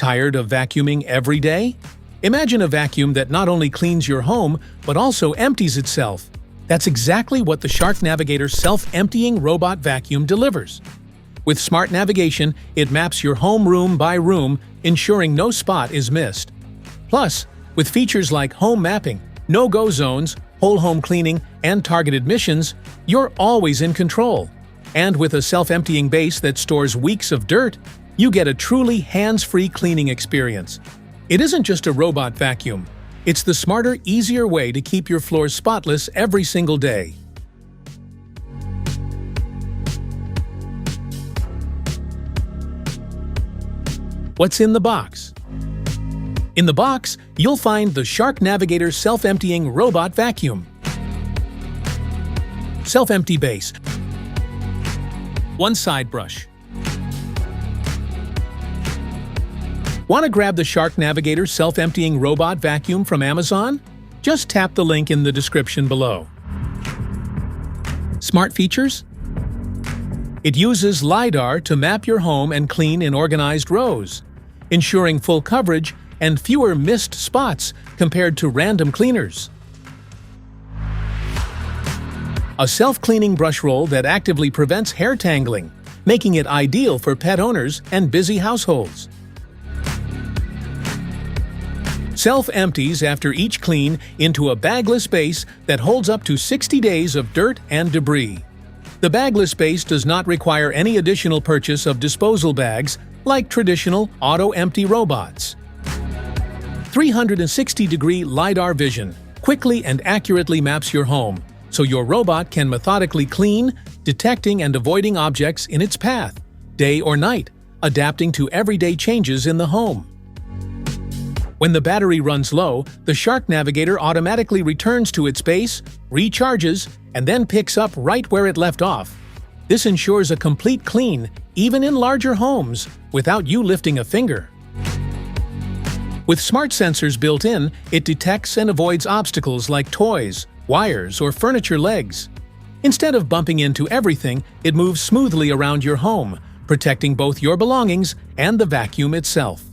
Tired of vacuuming every day? Imagine a vacuum that not only cleans your home, but also empties itself. That's exactly what the Shark Navigator self-emptying robot vacuum delivers. With smart navigation, it maps your home room by room, ensuring no spot is missed. Plus, with features like home mapping, no-go zones, whole home cleaning, and targeted missions, you're always in control. And with a self-emptying base that stores weeks of dirt, you get a truly hands-free cleaning experience. It isn't just a robot vacuum. It's the smarter, easier way to keep your floors spotless every single day. What's in the box? In the box, you'll find the Shark Navigator self-emptying robot vacuum. Self-empty base. One side brush. Want to grab the Shark Navigator self-emptying robot vacuum from Amazon? Just tap the link in the description below. Smart features? It uses LiDAR to map your home and clean in organized rows, ensuring full coverage and fewer missed spots compared to random cleaners. A self-cleaning brush roll that actively prevents hair tangling, making it ideal for pet owners and busy households. Self-empties after each clean into a bagless base that holds up to 60 days of dirt and debris. The bagless base does not require any additional purchase of disposal bags like traditional auto-empty robots. 360-degree LiDAR vision quickly and accurately maps your home, so your robot can methodically clean, detecting and avoiding objects in its path, day or night, adapting to everyday changes in the home. When the battery runs low, the Shark Navigator automatically returns to its base, recharges, and then picks up right where it left off. This ensures a complete clean, even in larger homes, without you lifting a finger. With smart sensors built in, it detects and avoids obstacles like toys, wires, or furniture legs. Instead of bumping into everything, it moves smoothly around your home, protecting both your belongings and the vacuum itself.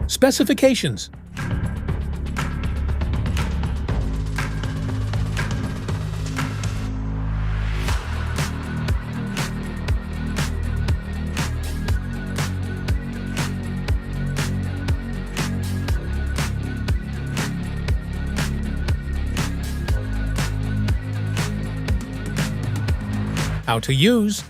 Specifications. How to use.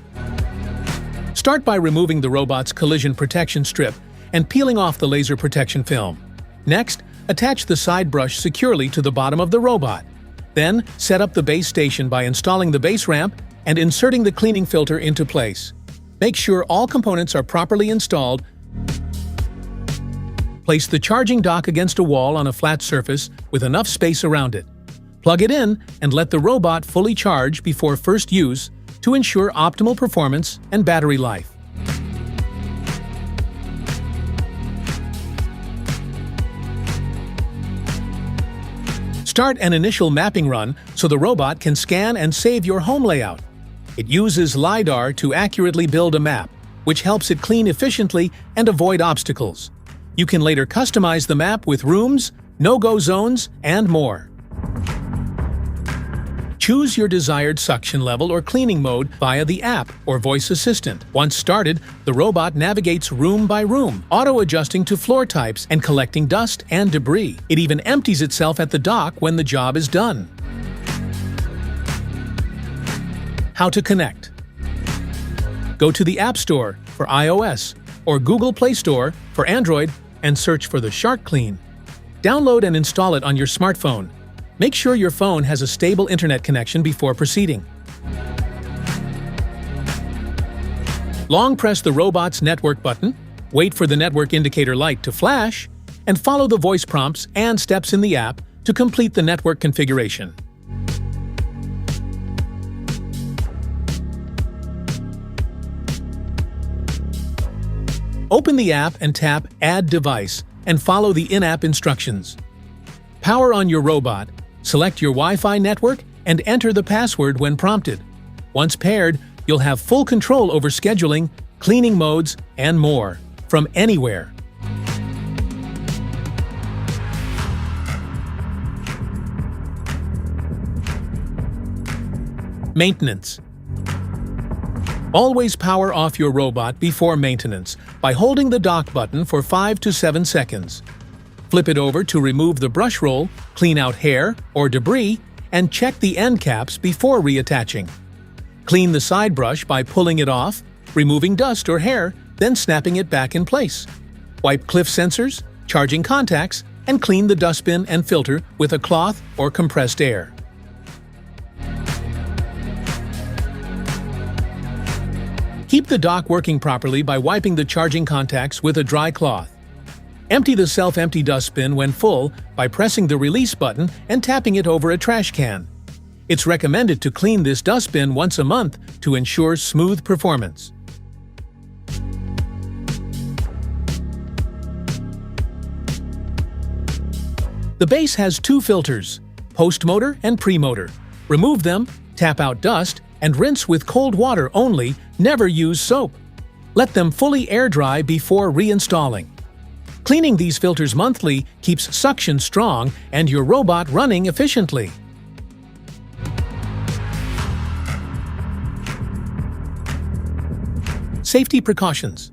Start by removing the robot's collision protection strip and peeling off the laser protection film. Next, attach the side brush securely to the bottom of the robot. Then, set up the base station by installing the base ramp and inserting the cleaning filter into place. Make sure all components are properly installed. Place the charging dock against a wall on a flat surface with enough space around it. Plug it in and let the robot fully charge before first use to ensure optimal performance and battery life. Start an initial mapping run so the robot can scan and save your home layout. It uses LiDAR to accurately build a map, which helps it clean efficiently and avoid obstacles. You can later customize the map with rooms, no-go zones, and more. Choose your desired suction level or cleaning mode via the app or voice assistant. Once started, the robot navigates room by room, auto-adjusting to floor types and collecting dust and debris. It even empties itself at the dock when the job is done. How to connect. Go to the App Store for iOS or Google Play Store for Android and search for the Shark Clean. Download and install it on your smartphone. Make sure your phone has a stable internet connection before proceeding. Long press the robot's network button, wait for the network indicator light to flash, and follow the voice prompts and steps in the app to complete the network configuration. Open the app and tap Add Device and follow the in-app instructions. Power on your robot, select your Wi-Fi network, and enter the password when prompted. Once paired, you'll have full control over scheduling, cleaning modes, and more, from anywhere. Maintenance. Always power off your robot before maintenance by holding the dock button for 5 to 7 seconds. Flip it over to remove the brush roll, clean out hair or debris, and check the end caps before reattaching. Clean the side brush by pulling it off, removing dust or hair, then snapping it back in place. Wipe cliff sensors, charging contacts, and clean the dustbin and filter with a cloth or compressed air. Keep the dock working properly by wiping the charging contacts with a dry cloth. Empty the self-empty dustbin when full by pressing the release button and tapping it over a trash can. It's recommended to clean this dustbin once a month to ensure smooth performance. The base has 2 filters, post-motor and pre-motor. Remove them, tap out dust, and rinse with cold water only, never use soap. Let them fully air dry before reinstalling. Cleaning these filters monthly keeps suction strong and your robot running efficiently. Safety precautions.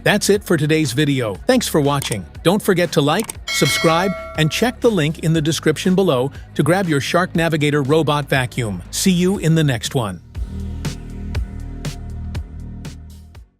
That's it for today's video. Thanks for watching. Don't forget to like, subscribe, and check the link in the description below to grab your Shark Navigator Robot Vacuum. See you in the next one.